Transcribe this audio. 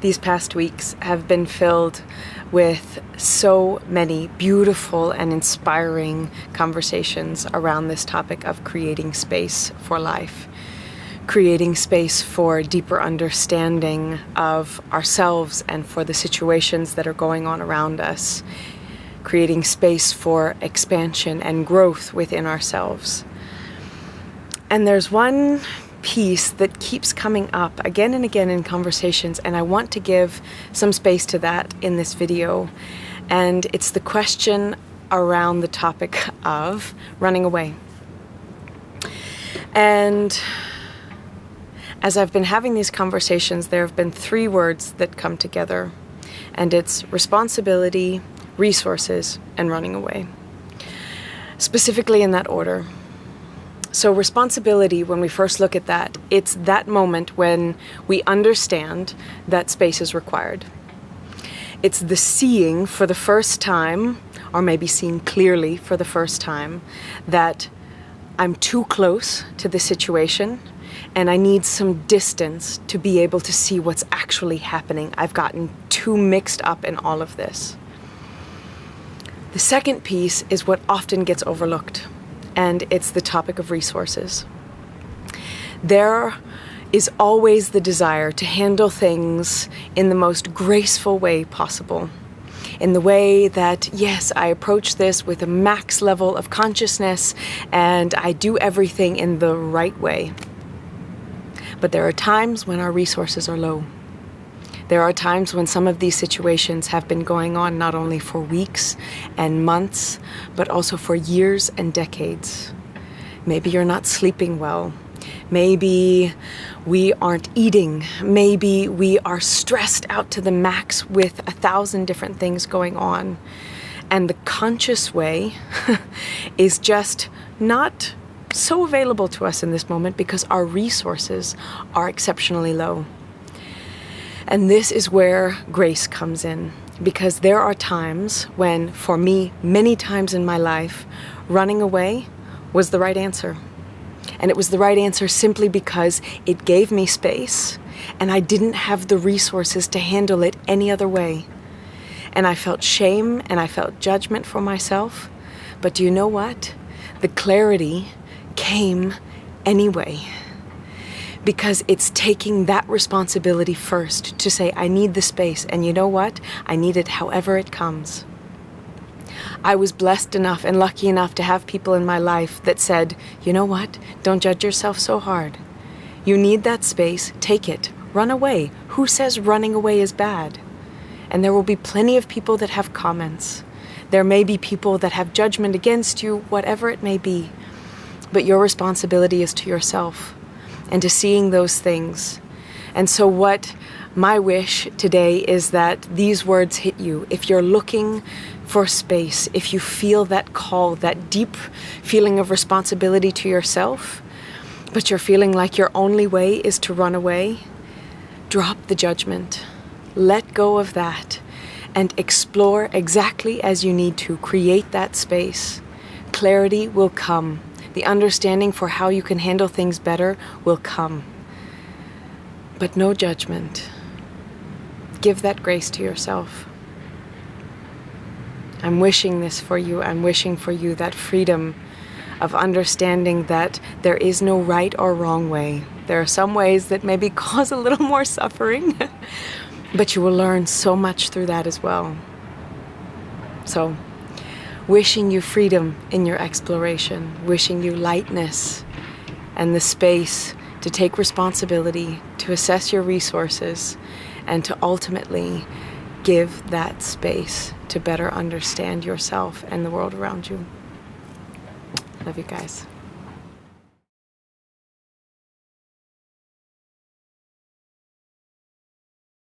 These past weeks have been filled with so many beautiful and inspiring conversations around this topic of creating space for life, creating space for deeper understanding of ourselves and for the situations that are going on around us, creating space for expansion and growth within ourselves. And there's one piece that keeps coming up again and again in conversations, and I want to give some space to that in this video. And it's the question around the topic of running away. And as I've been having these conversations, there have been three words that come together, and it's responsibility, resources, and running away. Specifically in that order. So responsibility, when we first look at that, it's that moment when we understand that space is required. It's the seeing for the first time, or maybe seeing clearly for the first time, that I'm too close to the situation and I need some distance to be able to see what's actually happening. I've gotten too mixed up in all of this. The second piece is what often gets overlooked, and it's the topic of resources. There is always the desire to handle things in the most graceful way possible, in the way that, yes, I approach this with a max level of consciousness and I do everything in the right way. But there are times when our resources are low. There are times when some of these situations have been going on not only for weeks and months, but also for years and decades. Maybe you're not sleeping well. Maybe we aren't eating. Maybe we are stressed out to the max with 1,000 different things going on. And the conscious way is just not so available to us in this moment because our resources are exceptionally low. And this is where grace comes in, because there are times when, for me, many times in my life, running away was the right answer. And it was the right answer simply because it gave me space and I didn't have the resources to handle it any other way. And I felt shame and I felt judgment for myself. But do you know what? The clarity came anyway. Because it's taking that responsibility first to say, I need the space, and you know what? I need it however it comes. I was blessed enough and lucky enough to have people in my life that said, you know what? Don't judge yourself so hard. You need that space, take it, run away. Who says running away is bad? And there will be plenty of people that have comments. There may be people that have judgment against you, whatever it may be. But your responsibility is to yourself and to seeing those things. And so what my wish today is that these words hit you. If you're looking for space, if you feel that call, that deep feeling of responsibility to yourself, but you're feeling like your only way is to run away, drop the judgment. Let go of that and explore exactly as you need to. Create that space. Clarity will come. The understanding for how you can handle things better will come. But no judgment. Give that grace to yourself. I'm wishing this for you. I'm wishing for you that freedom of understanding that there is no right or wrong way. There are some ways that maybe cause a little more suffering, but you will learn so much through that as well. So, wishing you freedom in your exploration, wishing you lightness and the space to take responsibility, to assess your resources, and to ultimately give that space to better understand yourself and the world around you. Love you guys.